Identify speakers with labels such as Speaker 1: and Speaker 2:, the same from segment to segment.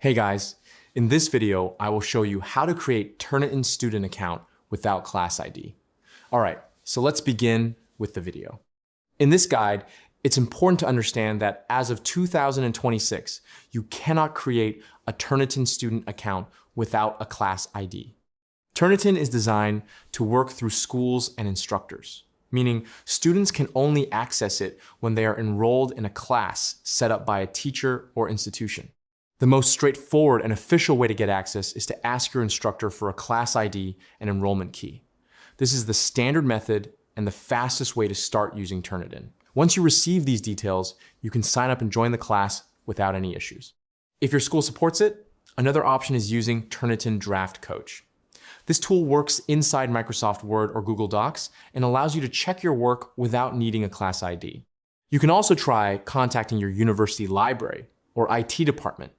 Speaker 1: Hey guys, in this video, I will show you how to create Turnitin student account without class ID. All right, so let's begin with the video. In this guide, it's important to understand that as of 2026, you cannot create a Turnitin student account without a class ID. Turnitin is designed to work through schools and instructors, meaning students can only access it when they are enrolled in a class set up by a teacher or institution. The most straightforward and official way to get access is to ask your instructor for a class ID and enrollment key. This is the standard method and the fastest way to start using Turnitin. Once you receive these details, you can sign up and join the class without any issues. If your school supports it, another option is using Turnitin Draft Coach. This tool works inside Microsoft Word or Google Docs and allows you to check your work without needing a class ID. You can also try contacting your university library or IT department,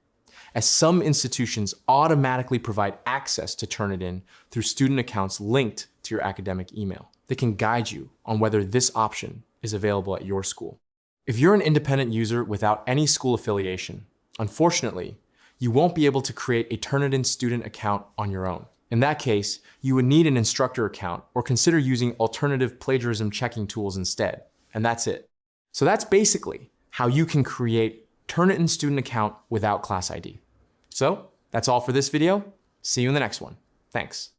Speaker 1: as some institutions automatically provide access to Turnitin through student accounts linked to your academic email. They can guide you on whether this option is available at your school. If you're an independent user without any school affiliation, unfortunately, you won't be able to create a Turnitin student account on your own. In that case, you would need an instructor account or consider using alternative plagiarism checking tools instead. And that's it. So that's basically how you can create Turnitin student account without class ID. So that's all for this video. See you in the next one. Thanks.